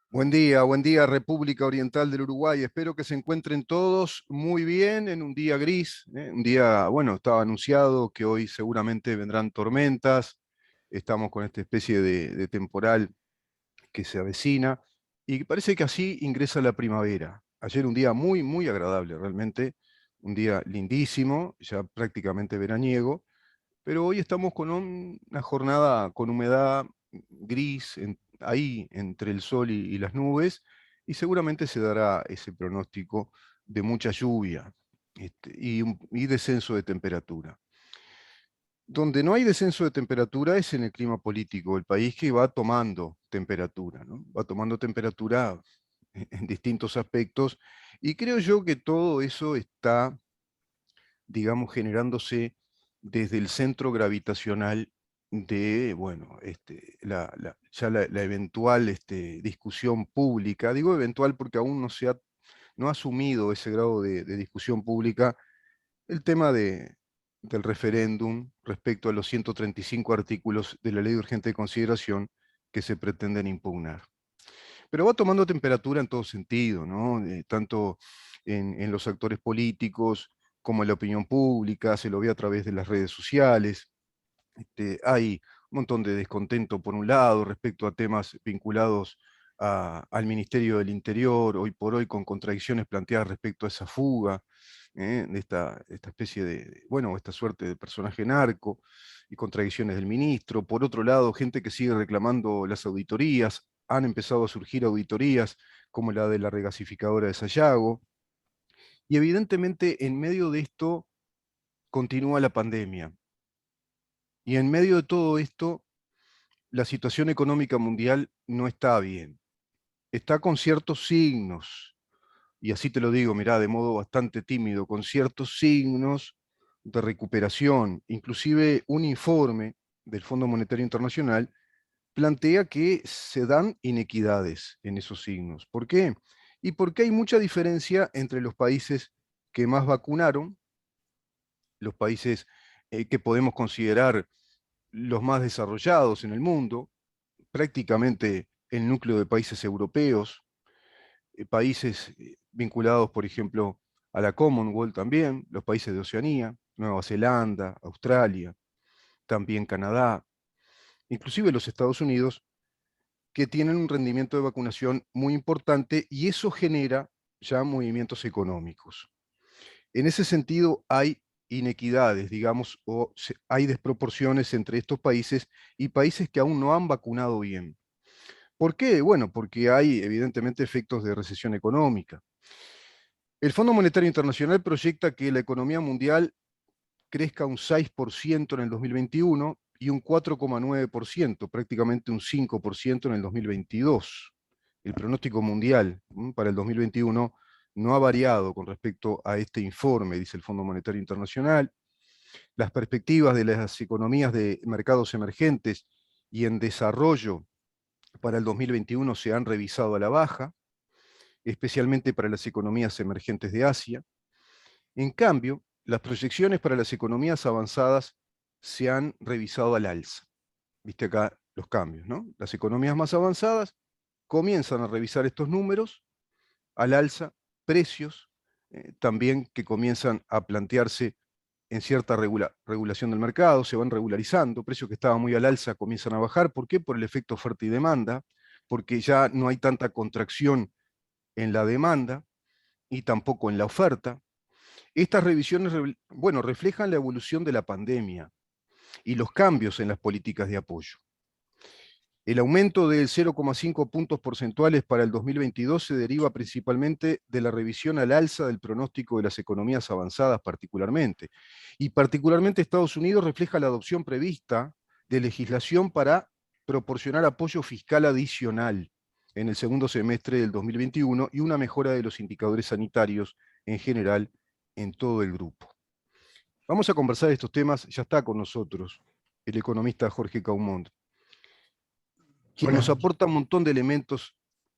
Buen día República Oriental del Uruguay. Espero que se encuentren todos muy bien en un día gris, ¿eh? Un día, bueno, estaba anunciado que hoy seguramente vendrán tormentas. Estamos con esta especie de temporal que se avecina y parece que así ingresa la primavera. Ayer un día muy agradable realmente, un día lindísimo, ya prácticamente veraniego, pero hoy estamos con una jornada con humedad gris ahí entre el sol y las nubes, y seguramente se dará ese pronóstico de mucha lluvia y descenso de temperatura. Donde no hay descenso de temperatura es en el clima político, el país que va tomando temperatura, ¿no? Va tomando temperatura en distintos aspectos, y creo yo que todo eso está, digamos, generándose desde el centro gravitacional de, bueno, la eventual discusión pública. Digo eventual porque aún no ha asumido ese grado de discusión pública el tema del referéndum respecto a los 135 artículos de la Ley de Urgente Consideración que se pretenden impugnar. Pero va tomando temperatura en todo sentido, ¿no? Tanto en los actores políticos como en la opinión pública, se lo ve a través de las redes sociales. Hay un montón de descontento por un lado respecto a temas vinculados al Ministerio del Interior, hoy por hoy con contradicciones planteadas respecto a esa fuga, de esta especie bueno, esta suerte de personaje narco, y contradicciones del ministro. Por otro lado, gente que sigue reclamando las auditorías. Han empezado a surgir auditorías como la de la regasificadora de Sayago. Y evidentemente en medio de esto continúa la pandemia. Y en medio de todo esto, la situación económica mundial no está bien. Está con ciertos signos, y así te lo digo, mirá, de modo bastante tímido, con ciertos signos de recuperación. Inclusive un informe del Fondo Monetario Internacional plantea que se dan inequidades en esos signos. ¿Por qué? Y porque hay mucha diferencia entre los países que más vacunaron, los países que podemos considerar los más desarrollados en el mundo, prácticamente el núcleo de países europeos, países vinculados, por ejemplo, a la Commonwealth también, los países de Oceanía, Nueva Zelanda, Australia, también Canadá, inclusive los Estados Unidos, que tienen un rendimiento de vacunación muy importante, y eso genera ya movimientos económicos. En ese sentido hay inequidades, digamos, hay desproporciones entre estos países y países que aún no han vacunado bien. ¿Por qué? Bueno, porque hay evidentemente efectos de recesión económica. El Fondo Monetario Internacional proyecta que la economía mundial crezca un 6% en el 2021 y un 4,9%, prácticamente un 5% en el 2022. El pronóstico mundial para el 2021 no ha variado con respecto a este informe, dice el Fondo Monetario Internacional. Las perspectivas de las economías de mercados emergentes y en desarrollo para el 2021 se han revisado a la baja, especialmente para las economías emergentes de Asia. En cambio, las proyecciones para las economías avanzadas se han revisado al alza. Viste acá los cambios, ¿no? Las economías más avanzadas comienzan a revisar estos números al alza, precios también que comienzan a plantearse en cierta regulación del mercado, se van regularizando, precios que estaban muy al alza comienzan a bajar. ¿Por qué? Por el efecto oferta y demanda, porque ya no hay tanta contracción en la demanda y tampoco en la oferta. Estas revisiones, bueno, reflejan la evolución de la pandemia y los cambios en las políticas de apoyo. El aumento de 0,5 puntos porcentuales para el 2022 se deriva principalmente de la revisión al alza del pronóstico de las economías avanzadas particularmente. Y particularmente Estados Unidos refleja la adopción prevista de legislación para proporcionar apoyo fiscal adicional en el segundo semestre del 2021 y una mejora de los indicadores sanitarios en general en todo el grupo. Vamos a conversar de estos temas. Ya está con nosotros el economista Jorge Caumont, quien nos Hola, aporta un montón de elementos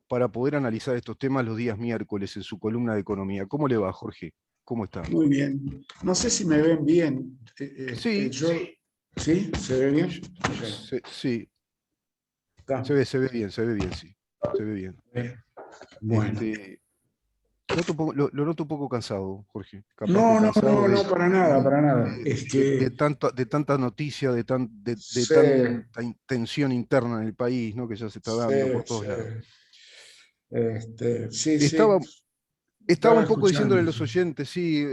para poder analizar estos temas los días miércoles en su columna de economía. ¿Cómo le va, Jorge? ¿Cómo está? muy bien. No sé si me ven bien. Sí, Yo ¿Sí? ¿Se ve bien? Sí, Está. se ve bien, sí. Se ve bien. Bueno. Lo noto un poco cansado, Jorge. Capaz que No, no, cansado no, no, para nada, para nada. Es que de tanta noticia, de sé, tanta tensión interna en el país, ¿no? Que ya se está dando por sé, todos lados. sé. Sí, sí, Estaba, Estaba estaba un poco diciéndole escuchando. a los oyentes, sí,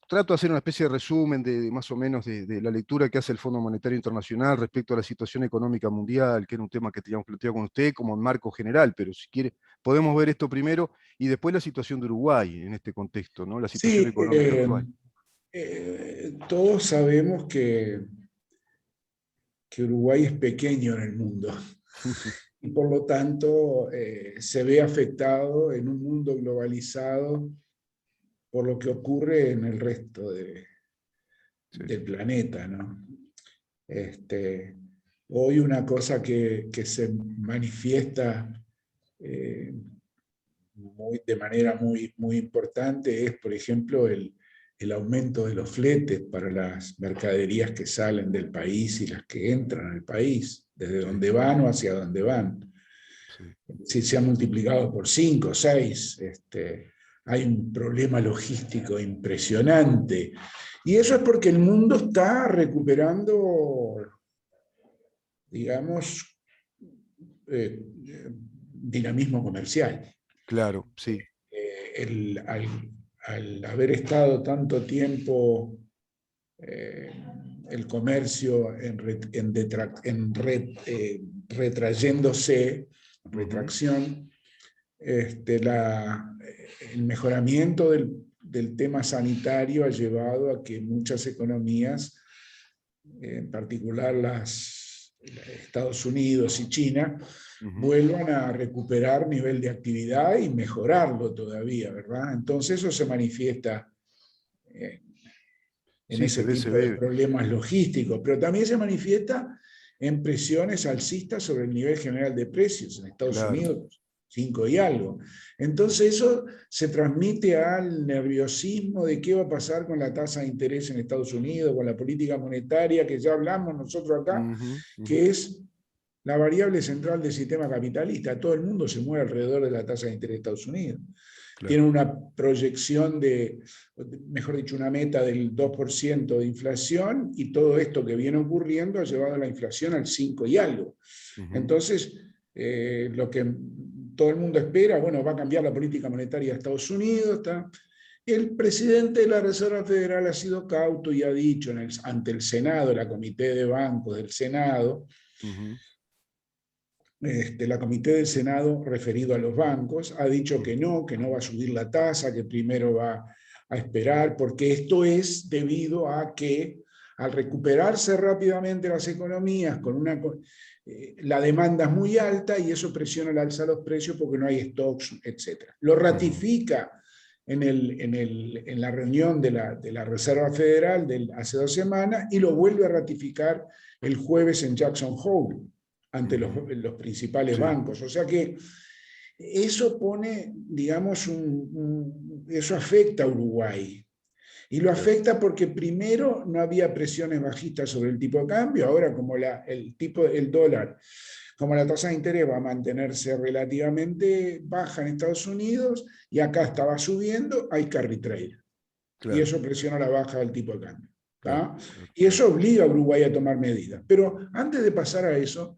trato de hacer una especie de resumen más o menos de la lectura que hace el Fondo Monetario Internacional respecto a la situación económica mundial, que era un tema que teníamos planteado con usted como en marco general, pero si quiere, podemos ver esto primero y después la situación de Uruguay en este contexto, ¿no? La situación Sí, económica actual. todos sabemos que Uruguay es pequeño en el mundo y por lo tanto se ve afectado en un mundo globalizado por lo que ocurre en el resto Sí, del planeta, ¿no? Este, hoy una cosa que se manifiesta eh, de manera muy importante es, por ejemplo, el aumento de los fletes para las mercaderías que salen del país y las que entran al país, desde sí, donde van o hacia donde van. sí. Si se ha multiplicado por 5 o 6, hay un problema logístico impresionante. Y eso es porque el mundo está recuperando, digamos, dinamismo comercial. Claro, sí. Al haber estado tanto tiempo eh, el comercio retrayéndose, Ujú, retracción, el mejoramiento del tema sanitario ha llevado a que muchas economías, en particular Estados Unidos y China, ujú. vuelvan a recuperar nivel de actividad y mejorarlo todavía, ¿verdad? Entonces eso se manifiesta eh, en Sí, ese se tipo de ve, problemas logísticos, pero también se manifiesta en presiones alcistas sobre el nivel general de precios en Estados claro. Unidos, 5 y algo. Entonces eso se transmite al nerviosismo de qué va a pasar con la tasa de interés en Estados Unidos, con la política monetaria, que ya hablamos nosotros acá, Ujú, ujú, que es la variable central del sistema capitalista. Todo el mundo se mueve alrededor de la tasa de interés de Estados Unidos. claro. Tiene una proyección mejor dicho, una meta del 2% de inflación y todo esto que viene ocurriendo ha llevado a la inflación al 5 y algo. Ujú, Entonces, lo que todo el mundo espera, bueno, va a cambiar la política monetaria de Estados Unidos. El presidente de la Reserva Federal ha sido cauto y ha dicho ante el Senado, la Comité de Bancos del Senado, ujú, la Comité del Senado referido a los bancos ha dicho ujú. que no va a subir la tasa, que primero va a esperar, porque esto es debido a que al recuperarse rápidamente las economías, la demanda es muy alta y eso presiona al alza los precios porque no hay stocks, etc. Lo Ujú. ratifica en la reunión de la Reserva Federal hace 2 semanas y lo vuelve a ratificar el jueves en Jackson Hole ante Ujú. los principales Sí, bancos. O sea que eso pone, digamos, eso afecta a Uruguay. Y lo claro. afecta porque primero no había presiones bajistas sobre el tipo de cambio, ahora como el dólar, como la tasa de interés va a mantenerse relativamente baja en Estados Unidos y acá estaba subiendo, hay carry trade. Y Claro, eso presiona la baja del tipo de cambio. claro, ¿Tá? claro, Y claro. eso obliga a Uruguay a tomar medidas. Pero antes de pasar a eso,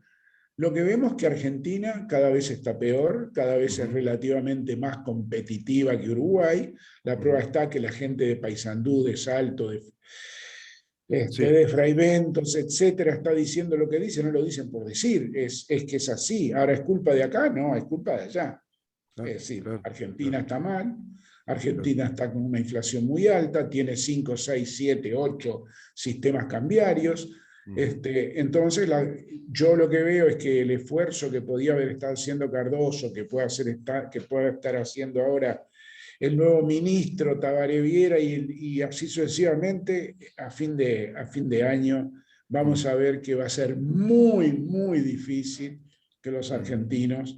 lo que vemos es que Argentina cada vez está peor, cada vez es Ujú, relativamente más competitiva que Uruguay. La prueba ujú. está que la gente de Paysandú, de Salto, Sí, de Fray Ventos, etcétera, está diciendo lo que dice, no lo dicen por decir, es que es así. Ahora, ¿es culpa de acá? No, es culpa de allá. Es claro, decir, claro, Argentina claro, está mal, claro. Argentina está con una inflación muy alta, tiene 5, 6, 7, 8 sistemas cambiarios. Ujú, Entonces, yo lo que veo es que el esfuerzo que podía haber estado haciendo Cardoso, que pueda estar haciendo ahora el nuevo ministro Tabaré Viera y así sucesivamente, a fin de año, vamos ujú, a ver que va a ser muy difícil que los ujú. argentinos,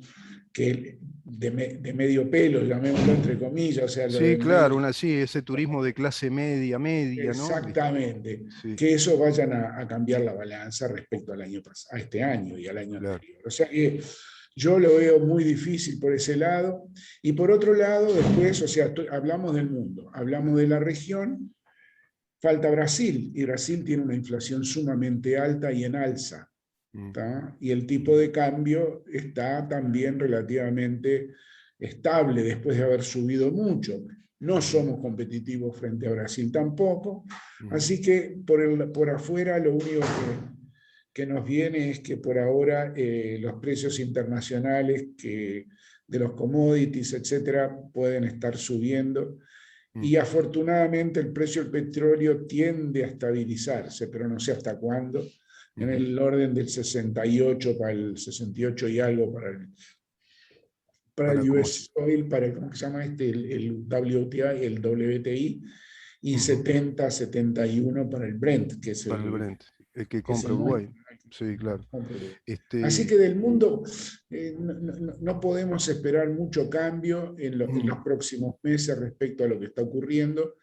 que de medio pelo, llamémoslo entre comillas, o sea, lo Sí, de claro, medio. sí, ese turismo de clase media, media, ¿no? Exactamente, Sí, que eso vayan a cambiar la balanza respecto al año pasado, a este año y al año claro. anterior. O sea que yo lo veo muy difícil por ese lado. Y por otro lado, después, o sea, hablamos del mundo, hablamos de la región, falta Brasil, y Brasil tiene una inflación sumamente alta y en alza. Mm, Y el tipo de cambio está también relativamente estable después de haber subido mucho. No ujú, somos competitivos frente a Brasil tampoco, ujú, así que por afuera lo único que nos viene es que por ahora los precios internacionales de los commodities, etcétera, pueden estar subiendo mm, y afortunadamente el precio del petróleo tiende a estabilizarse, pero no sé hasta cuándo, en ujú, el orden del 68 para el 68 y algo para para el cómo US Oil, para el, ¿cómo se llama este? El WTI, el WTI, y ujú, 70, 71 para el Brent, para el Brent, el que que es compra el Uruguay. nuestro. Sí, claro. Así Este, que del mundo no podemos esperar mucho cambio en mm, los próximos meses respecto a lo que está ocurriendo.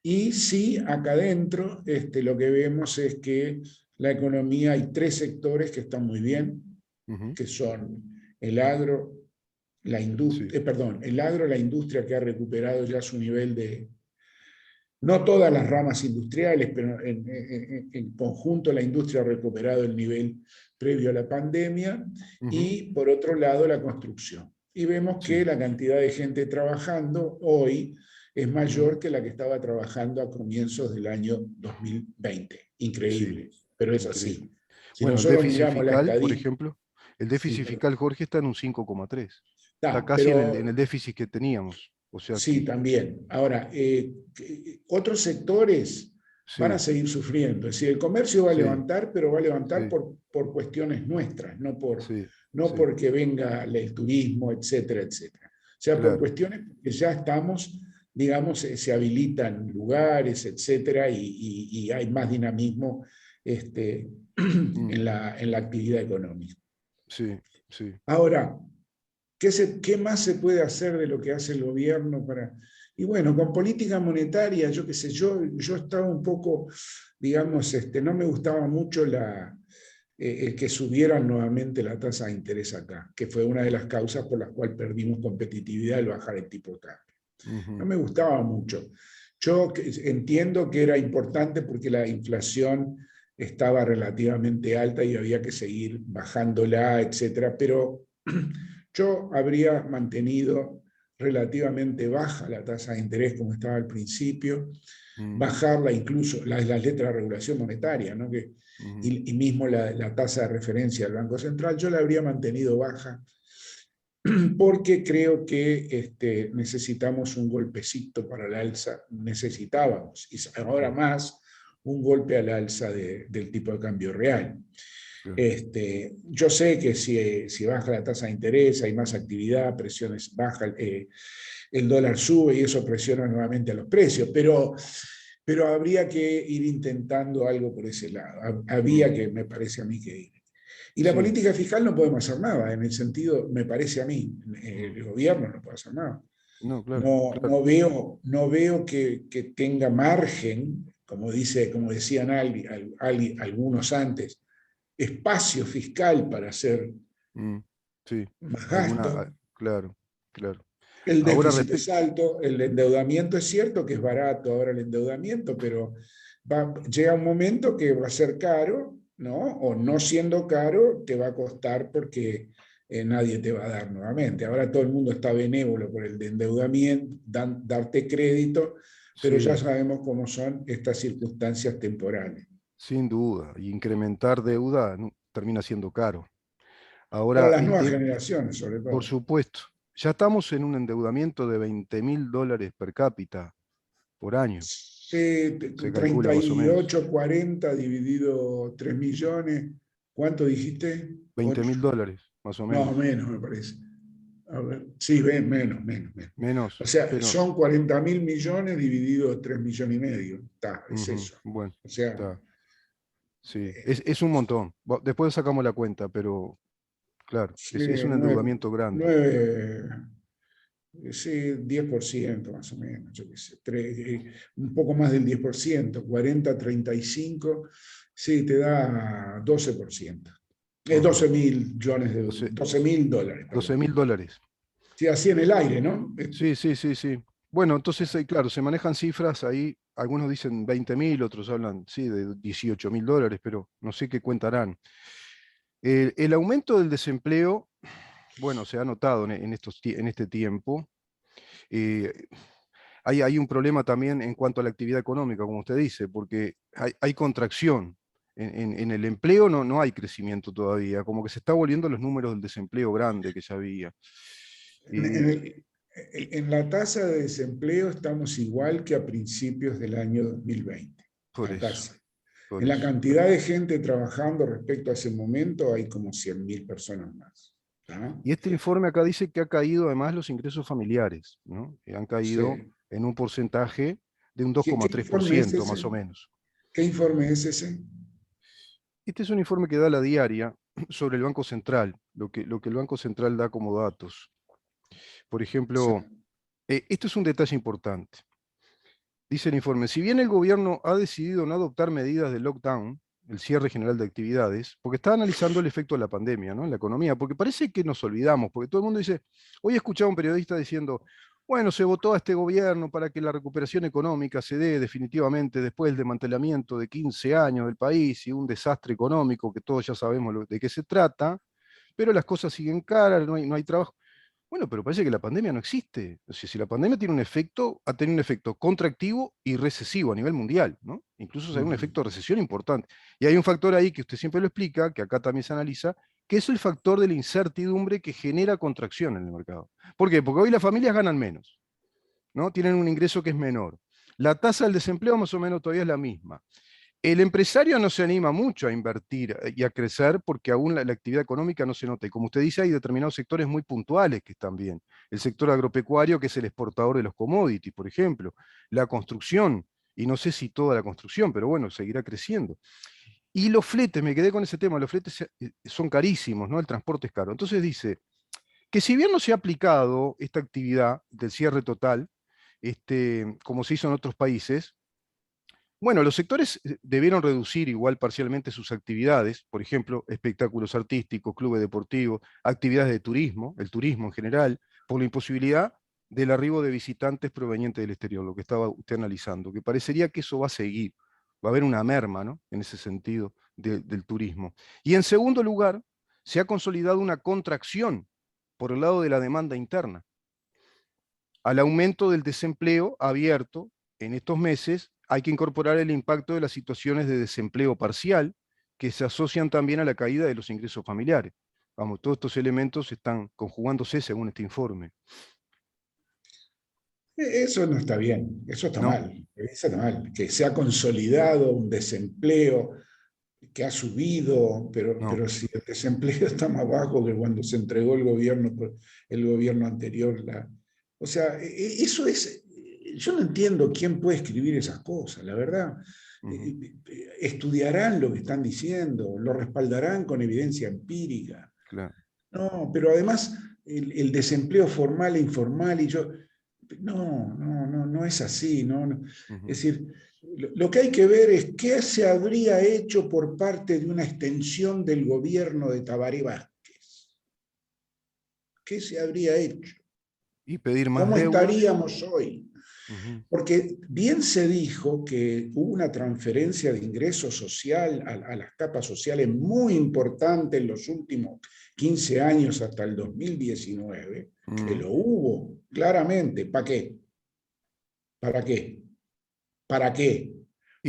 Y sí, acá adentro lo que vemos es que la economía, hay tres sectores que están muy bien, ujú, que son el agro, la sí, industria, perdón, el agro, la industria que ha recuperado ya su nivel de, no todas las ramas industriales, pero en conjunto la industria ha recuperado el nivel previo a la pandemia, ujú, y por otro lado la construcción. Y vemos que sí, la cantidad de gente trabajando hoy es ujú, mayor que la que estaba trabajando a comienzos del año 2020. sí, Increíble, pero es increíble. así. Si Bueno, el nosotros déficit miramos la fiscal, por estadística, ejemplo, el sí, déficit fiscal, Jorge, está en un 5,3. Está casi en pero el déficit que teníamos. O sea sí, que, también. Ahora, otros sectores van a sí, seguir sufriendo. Es decir, el comercio va a sí, levantar, pero va a levantar sí, por cuestiones nuestras, sí, no sí, porque venga el turismo, etcétera, etcétera. O sea, por claro. cuestiones que ya estamos, digamos, se habilitan lugares, etcétera, y hay más dinamismo Mm, en la actividad económica. sí, sí. Ahora, ¿qué más se puede hacer de lo que hace el gobierno para... Y bueno, con política monetaria, yo qué sé, yo estaba un poco, digamos, no me gustaba mucho el que subieran nuevamente la tasa de interés acá, que fue una de las causas por las cuales perdimos competitividad al bajar el tipo de cambio. No Ujú, me gustaba mucho. Yo entiendo que era importante porque la inflación estaba relativamente alta y había que seguir bajándola, etcétera, pero yo habría mantenido relativamente baja la tasa de interés como estaba al principio, mm, bajarla incluso, las letras de regulación monetaria, ¿no? ujú, Y mismo la tasa de referencia del Banco Central, yo la habría mantenido baja porque creo que necesitamos un golpecito para el alza, necesitábamos, y ahora mm, más, un golpe al alza del tipo de cambio real. claro. Yo sé que si baja la tasa de interés, hay más actividad, presiones baja, el dólar sube y eso presiona nuevamente a los precios, pero habría que ir intentando algo por ese lado. Mm, Había que, me parece a mí, que ir. Y la sí, política fiscal no podemos hacer nada, en el sentido, me parece a mí, mm, el gobierno no puede hacer nada. no, claro, No claro. veo que tenga margen, como decían algunos antes, espacio fiscal para hacer Mm, sí, más alguna, gasto. claro, claro. El Ahora déficit es respecto, alto, el endeudamiento es cierto que es barato ahora el endeudamiento, pero llega un momento que va a ser caro, ¿no? O no siendo caro, te va a costar porque nadie te va a dar nuevamente. Ahora todo el mundo está benévolo por el de endeudamiento, darte crédito, pero ya sí, sabemos cómo son estas circunstancias temporales. sin duda, y incrementar deuda termina siendo caro. Para Ahora, las nuevas generaciones, sobre por todo. supuesto, ya estamos en un endeudamiento de $20.000 per cápita por año, se calcula más o menos. 38, 40 dividido 3 millones, ¿cuánto dijiste? 20.000 dólares, más o No, menos. menos me parece. A ver, sí, ven, menos. O Menos, sea, pero son 40.000 millones dividido 3 millones y medio. Está, es ujú, eso. bueno, O sea, está, sí, es un montón. Después sacamos la cuenta, pero Claro, Sí, es un endeudamiento grande. 10% más o menos, yo qué sé, un poco más del 10%, 40, 35, sí, te da 12%. Ajá. 12.000 millones de $12.000, perdón. 12.000 dólares. Sí, así en el aire, ¿no? Sí, sí, sí, sí. Bueno, entonces, claro, se manejan cifras ahí, algunos dicen 20.000, otros hablan, sí, de 18.000 dólares, pero no sé qué cuentarán. El aumento del desempleo, bueno, se ha notado en este tiempo. Eh, hay un problema también en cuanto a la actividad económica, como usted dice, porque hay contracción. En el empleo no hay crecimiento todavía, como que se está volviendo los números del desempleo grande que ya había. En, Eh, en el- en la tasa de desempleo estamos igual que a principios del año 2020. por La eso, tasa. por En la eso. cantidad de gente trabajando respecto a ese momento hay como 100.000 personas más. ¿Tá? Y este informe acá dice que ha caído además los ingresos familiares, ¿no? Que han caído Sí. en un porcentaje de un dos ¿Qué coma tres por informe es ciento más ese? o menos. ¿Qué informe es ese? Este es un informe que da la diaria sobre el Banco Central, lo que el Banco Central da como datos. Por Sí. ejemplo, esto es un detalle importante. Dice el informe, si bien el gobierno ha decidido no adoptar medidas de lockdown, el cierre general de actividades, porque está analizando el efecto de la pandemia, ¿no?, en la economía, porque parece que nos olvidamos, porque todo el mundo dice, hoy he escuchado a un periodista diciendo, bueno, se votó a este gobierno para que la recuperación económica se dé definitivamente después del desmantelamiento de 15 años del país y un desastre económico que todos ya sabemos de qué se trata, pero las cosas siguen caras, no hay trabajo. Bueno, pero parece que la pandemia no existe. O sea, si la pandemia tiene un efecto, ha tenido un efecto contractivo y recesivo a nivel mundial, ¿no? Incluso hay un Ujú. efecto de recesión importante. Y hay un factor ahí que usted siempre lo explica, que acá también se analiza, que es el factor de la incertidumbre que genera contracción en el mercado. ¿Por qué? Porque hoy las familias ganan menos, ¿no? Tienen un ingreso que es menor. La tasa del desempleo más o menos todavía es la misma. El empresario no se anima mucho a invertir y a crecer porque aún la actividad económica no se nota. Y como usted dice, hay determinados sectores muy puntuales que están bien. El sector agropecuario, que es el exportador de los commodities, por ejemplo. La construcción, y no sé si toda la construcción, pero bueno, seguirá creciendo. Y los fletes, me quedé con ese tema, los fletes son carísimos, ¿no? El transporte es caro. Entonces dice que si bien no se ha aplicado esta actividad del cierre total, como se hizo en otros países, bueno, los sectores debieron reducir igual parcialmente sus actividades, por ejemplo, espectáculos artísticos, clubes deportivos, actividades de turismo, el turismo en general, por la imposibilidad del arribo de visitantes provenientes del exterior, lo que estaba usted analizando, que parecería que eso va a seguir, va a haber una merma, ¿no?, en ese sentido del turismo. Y en segundo lugar, se ha consolidado una contracción por el lado de la demanda interna, al aumento del desempleo abierto en estos meses, hay que incorporar el impacto de las situaciones de desempleo parcial que se asocian también a la caída de los ingresos familiares. Vamos, todos estos elementos están conjugándose según este informe, Eso no está bien, ¿no? eso está mal, que se ha consolidado un desempleo que ha subido, No. pero si el desempleo está más bajo que cuando se entregó el gobierno anterior, o sea, eso es, yo no entiendo quién puede escribir esas cosas, la verdad. Ujú. Estudiarán lo que están diciendo, lo respaldarán con evidencia empírica. Claro. No, pero además el desempleo formal e informal, no es así. No. Ujú. Es decir, lo que hay que ver es qué se habría hecho por parte de una extensión del gobierno de Tabaré Vázquez. ¿Qué se habría hecho? Y pedir más ¿Cómo deuda. estaríamos hoy? Ujú. Porque bien se dijo que hubo una transferencia de ingreso social a las capas sociales muy importante en los últimos 15 años hasta el 2019, que Mm. lo hubo claramente. ¿Para qué? ¿Para qué? ¿Para qué?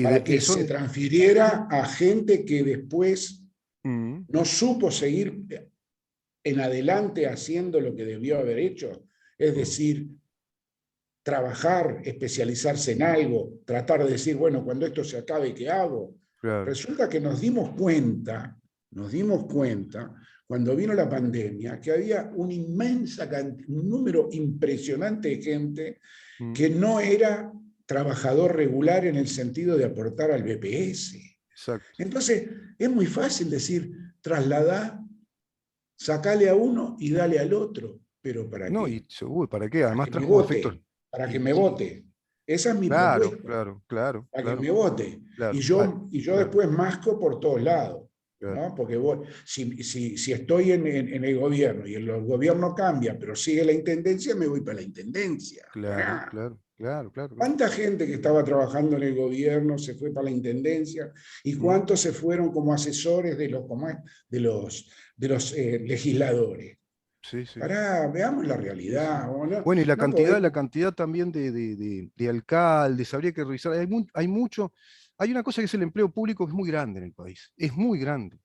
Para Y que se son. transfiriera a gente que después Mm. no supo seguir en adelante haciendo lo que debió haber hecho. Es Mm. decir, trabajar, especializarse en algo, tratar de decir, bueno, cuando esto se acabe, ¿qué hago? Claro. Resulta que nos dimos cuenta cuando vino la pandemia, que había un número impresionante de gente Mm. que no era trabajador regular en el sentido de aportar al BPS. Exacto. Entonces, es muy fácil decir, trasladar Sacale a uno y dale al otro. ¿Pero para No, qué? ¿para qué? Para Además que me trajo efectos. vote, para que Y me sí, vote. Esa es mi claro, propuesta, claro, claro, para que claro, me vote. Y claro, yo claro, después masco por todos lados, claro, ¿no? Porque si estoy en el gobierno y el gobierno cambia, pero sigue la intendencia, me voy para la intendencia. claro, Pará. claro, claro, claro, claro. ¿Cuánta gente que estaba trabajando en el gobierno se fue para la intendencia? ¿Y Mm, cuántos se fueron como asesores de los legisladores? sí, sí. Pará, veamos la Sí, sí. realidad. ¿O no? Bueno, y No la podemos. cantidad también de alcaldes, habría que revisar. Hay mucho. Hay una cosa que es el empleo público que es muy grande en el país. Es muy grande.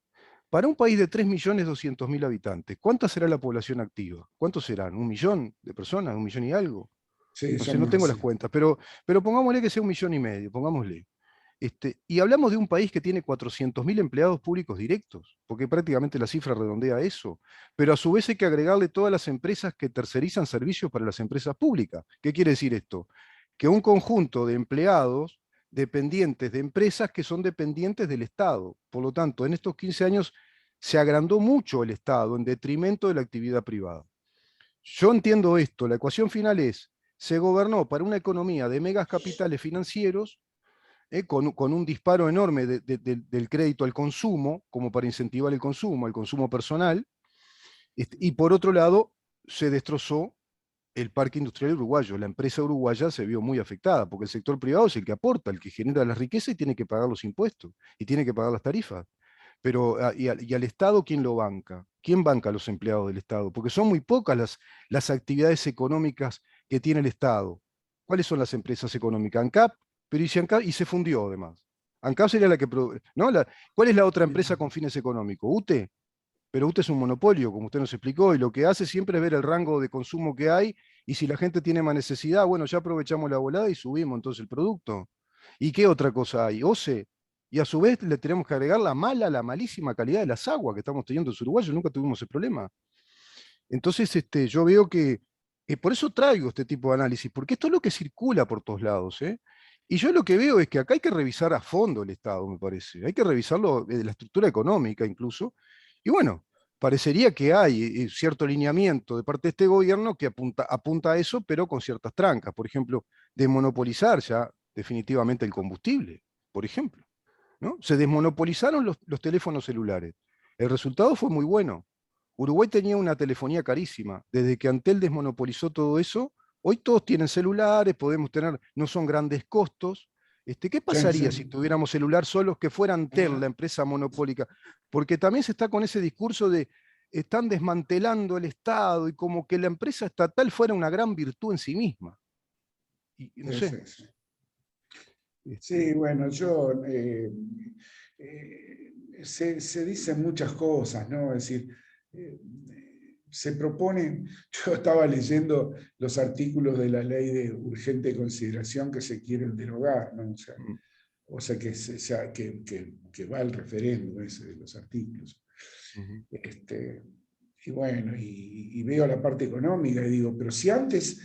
Para un país de 3.200.000 habitantes, ¿cuánta será la población activa? ¿Cuántos serán? ¿Un millón de personas? ¿Un millón y algo? Sí, No sé, no somos tengo las así. cuentas, pero pongámosle que sea 1,5 millones, pongámosle. Y hablamos de un país que tiene 400.000 empleados públicos directos, porque prácticamente la cifra redondea eso, pero a su vez hay que agregarle todas las empresas que tercerizan servicios para las empresas públicas. ¿Qué quiere decir esto? Que un conjunto de empleados dependientes de empresas que son dependientes del Estado. Por lo tanto, en estos 15 años se agrandó mucho el Estado en detrimento de la actividad privada. Yo entiendo esto, la ecuación final es, se gobernó para una economía de megas capitales financieros con un disparo enorme del crédito al consumo, como para incentivar el consumo personal, y por otro lado se destrozó el parque industrial uruguayo. La empresa uruguaya se vio muy afectada, porque el sector privado es el que aporta, el que genera la riqueza y tiene que pagar los impuestos, y tiene que pagar las tarifas. Pero, y al Estado, ¿quién lo banca? ¿Quién banca a los empleados del Estado? Porque son muy pocas las actividades económicas que tiene el Estado. ¿Cuáles son las empresas económicas? ANCAP, pero si ANCAP, y se fundió además. ANCAP sería la que... ¿no? ¿Cuál es la otra empresa con fines económicos? UTE, pero UTE es un monopolio, como usted nos explicó, y lo que hace siempre es ver el rango de consumo que hay, y si la gente tiene más necesidad, bueno, ya aprovechamos la volada y subimos entonces el producto. ¿Y qué otra cosa hay? OCE. Y a su vez le tenemos que agregar la malísima calidad de las aguas que estamos teniendo en los uruguayos, nunca tuvimos ese problema. Entonces, yo veo que por eso traigo este tipo de análisis, porque esto es lo que circula por todos lados, ¿eh? Y yo lo que veo es que acá hay que revisar a fondo el Estado, me parece. Hay que revisarlo de la estructura económica incluso. Y bueno, parecería que hay cierto alineamiento de parte de este gobierno que apunta a eso, pero con ciertas trancas. Por ejemplo, de monopolizar ya definitivamente el combustible, por ejemplo. ¿No? Se desmonopolizaron los teléfonos celulares. El resultado fue muy bueno. Uruguay tenía una telefonía carísima. Desde que Antel desmonopolizó todo eso, hoy todos tienen celulares, podemos tener, no son grandes costos. ¿Qué Sí, pasaría si sí. tuviéramos celular solos que fuera Antel, Ah, la empresa monopólica? Porque también se está con ese discurso de están desmantelando el Estado y como que la empresa estatal fuera una gran virtud en sí misma. Y no sí, sé. sí, sí. Sí, este, bueno, se dicen muchas cosas, ¿no? Es decir, eh, se proponen, yo estaba leyendo los artículos de la ley de urgente consideración que se quieren derogar, ¿no? mm, O sea que va al referéndum ese de los artículos. ujú, Este, y bueno, y veo la parte económica y digo, pero si antes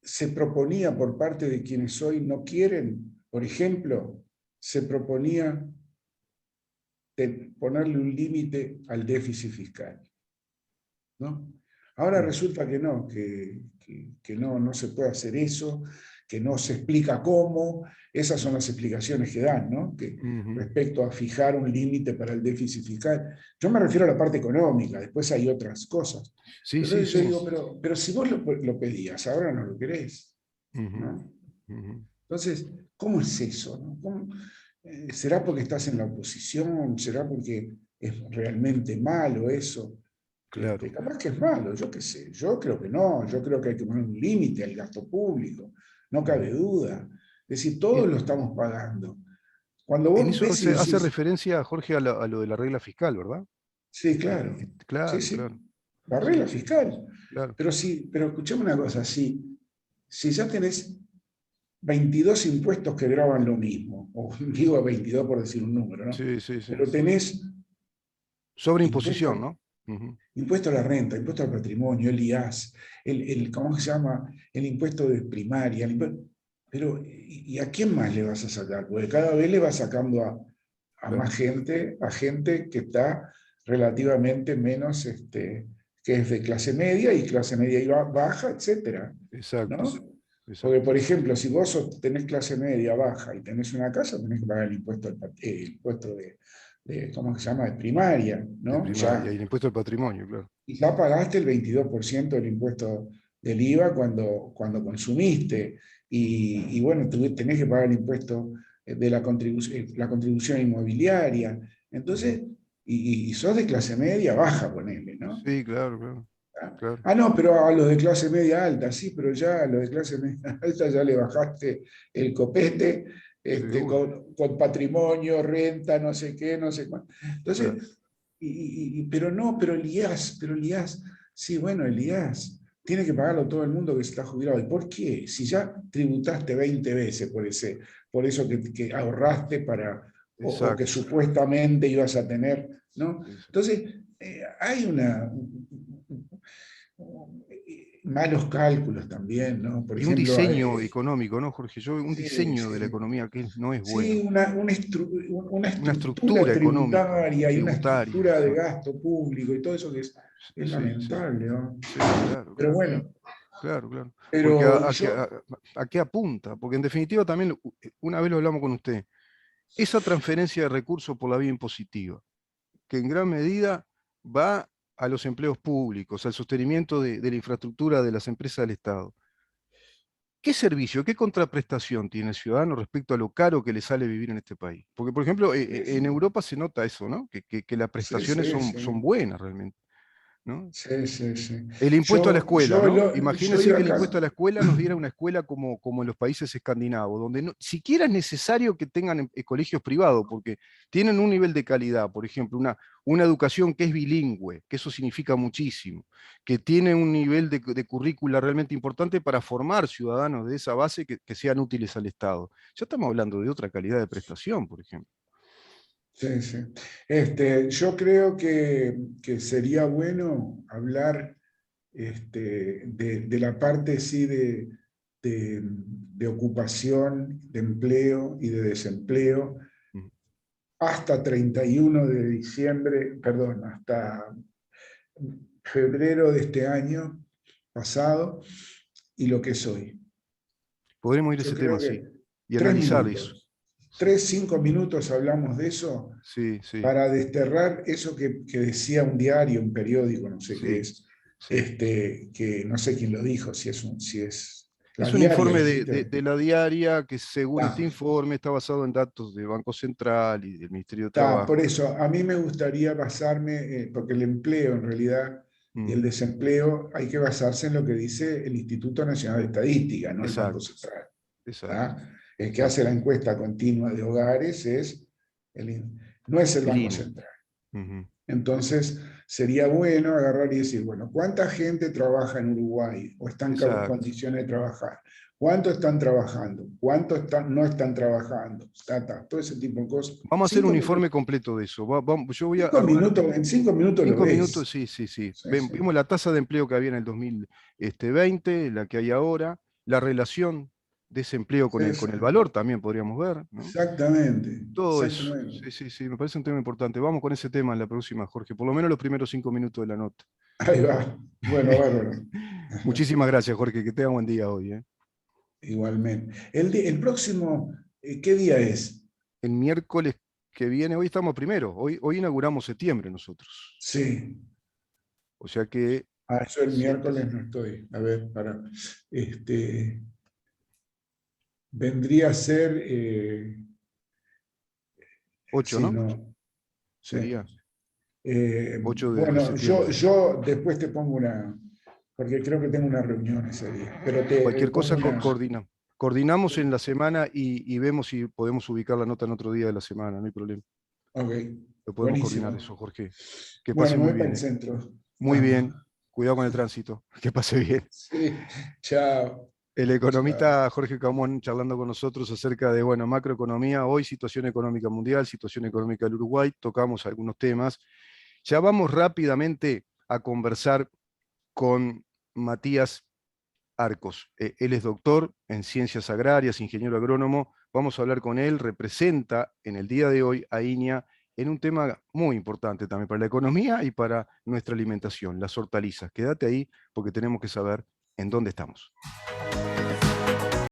se proponía por parte de quienes hoy no quieren, por ejemplo, se proponía ponerle un límite al déficit fiscal, ¿no? Ahora mm, resulta que no, que no se puede hacer eso, que no se explica cómo. Esas son ujú, las explicaciones que dan, ¿no? Que ujú. respecto a fijar un límite para el déficit fiscal. Yo me refiero a la parte económica, después hay otras cosas. Sí, sí, Entonces yo sí. digo, pero si vos lo pedías, ahora no lo querés, Ujú, ¿no? ujú. Entonces, ¿cómo es eso? ¿No? ¿Será porque estás en la oposición? ¿Será porque es realmente malo eso? Claro. Capaz que es malo, yo qué sé. Yo creo que no, yo creo que hay que poner un límite al gasto público, no cabe Ujú. duda. Es decir, todos En, lo estamos pagando. Cuando en vos eso ves y hace decís, referencia, Jorge, a lo de la regla fiscal, ¿verdad? sí, claro, sí, Claro, sí, claro. la Sí, regla sí, fiscal. claro. Pero sí, pero escuchame una cosa, si ya tenés 22 impuestos que graban lo mismo, o digo 22 por decir un número, ¿no? Sí, sí, sí. Pero tenés Sobreimposición, impuestos, ¿no? Ujú. impuesto a la renta, impuesto al patrimonio, el IAS, ¿cómo se llama? El impuesto de primaria, pero ¿y a quién más le vas a sacar? Porque cada vez le vas sacando a Claro. más gente, a gente que está relativamente menos, que es de clase media y clase media y baja, etcétera, Exacto, ¿no? Porque, exacto. por ejemplo, si vos tenés clase media baja y tenés una casa, tenés que pagar el impuesto, el impuesto ¿cómo se llama?, de primaria, De ¿no? primaria, Ya, y el impuesto al patrimonio, claro. y ya pagaste el 22% del impuesto del IVA cuando consumiste. Y bueno, tenés que pagar el impuesto de la contribución inmobiliaria. Entonces, y sos de clase media baja, ponele, ¿no? Sí, claro, claro, Ah, claro. no, pero a los de clase media alta, sí, pero ya a los de clase media alta ya le bajaste el copete, Seguro, con patrimonio, renta, no sé qué, no sé cuánto. claro. Entonces, pero no, pero el IAS, sí, bueno, el IAS tiene que pagarlo todo el mundo que está jubilado. ¿Y por qué? Si ya tributaste 20 veces por eso que ahorraste o que Exacto. supuestamente ibas a tener, ¿no? Exacto. Entonces, hay malos cálculos también, ¿no? Por Y un ejemplo, diseño económico, ¿no, Jorge? Un sí, diseño de la sí. economía que no es Sí, bueno. una Una estructura estructura económica, tributaria y una tributaria, estructura sí. de gasto público y todo eso que es Sí, sí, lamentable, ¿no? sí, claro, Pero claro. bueno, Claro, claro. Porque pero yo, a qué apunta? Porque en definitiva también, una vez lo hablamos con usted, esa transferencia de recursos por la vía impositiva, que en gran medida va a los empleos públicos, al sostenimiento de la infraestructura de las empresas del Estado. ¿Qué servicio, qué contraprestación tiene el ciudadano respecto a lo caro que le sale vivir en este país? Porque, por ejemplo, sí, en sí, Europa se nota eso, ¿no? Que las sí, prestaciones sí, son sí, buenas realmente, ¿no? sí, sí, sí. El impuesto a la escuela, ¿no? Yo Imagínense iba que el acá, impuesto a la escuela nos diera una escuela como en los países escandinavos, donde no, siquiera es necesario que tengan colegios privados, porque tienen un nivel de calidad, por ejemplo, una educación que es bilingüe, que eso significa muchísimo, que tiene un nivel de currícula realmente importante para formar ciudadanos de esa base que sean útiles al Estado. Ya estamos hablando de otra calidad de prestación, por ejemplo. sí, sí. Yo creo que sería bueno hablar, de la parte sí de ocupación, de empleo y de desempleo Mm. hasta 31 de diciembre, perdón, hasta febrero de este año pasado y lo que es hoy. Podremos ir a Yo ese tema, creo sí, que y tres analizar eso. minutos, Sí, 3, 5 minutos hablamos de eso sí, sí, para desterrar eso que decía un diario, un periódico, no sé qué sí, es, sí. que no sé quién lo dijo, si es la Es un diaria, informe ¿dijiste? de la diaria que según este Ah, informe está basado en datos del Banco Central y del Ministerio de por Trabajo. eso, a mí me gustaría basarme, porque el empleo en realidad y Mm, el desempleo hay que basarse en lo que dice el Instituto Nacional de Estadística, no el Banco exacto, Central. exacto, ¿Tá? El que hace exacto. la encuesta continua de hogares no es el El Banco INE. Central. Ujú. Entonces, sería bueno agarrar y decir, bueno, ¿cuánta gente trabaja en Uruguay o está en Exacto. condiciones de trabajar? ¿Cuánto están trabajando? ¿Cuánto no están trabajando? Todo ese tipo de cosas. Vamos a hacer un informe completo de eso. Yo voy a Cinco armar minutos, en 5 minutos lo 5 minutos, ves. sí, sí, sí. Sí, sí. Vimos la tasa de empleo que había en el 2020, la que hay ahora, la relación de ese empleo Sí, con sí. el valor también podríamos ver, ¿no? Exactamente, Todo eso. exactamente. Sí, sí, sí, me parece un tema importante. Vamos con ese tema en la próxima, Jorge. Por lo menos los primeros 5 minutos de la nota. Ahí va. Bueno, bárbaro. Muchísimas gracias, Jorge. Que tenga buen día hoy. Igualmente. El próximo, ¿qué día es? El miércoles que viene, hoy estamos primero. Hoy inauguramos septiembre nosotros. Sí. O sea que Yo el 7, miércoles no estoy. A ver, este, vendría a ser, 8, sí, ¿no? no, sí. Sería 8 de Bueno, septiembre. yo después te pongo porque creo que tengo una reunión ese día, pero te Cualquier pongo cosa una. coordinamos en la semana y vemos si podemos ubicar la nota en otro día de la semana. No hay problema. Ok, Lo podemos coordinar buenísimo. eso, Jorge. Que pase Bueno, me muy voy para bien, el ¿eh? centro. Muy Vamos. bien. Cuidado con el tránsito. Que pase bien. Sí, chao. El Chao. economista Jorge Camón charlando con nosotros acerca de, bueno, macroeconomía, hoy situación económica mundial, situación económica del Uruguay, tocamos algunos temas. Ya vamos rápidamente a conversar con Matías Arcos. Él es doctor en ciencias agrarias, ingeniero agrónomo. Vamos a hablar con él, representa en el día de hoy a INEA en un tema muy importante también para la economía y para nuestra alimentación, las hortalizas. Quédate ahí porque tenemos que saber en dónde estamos.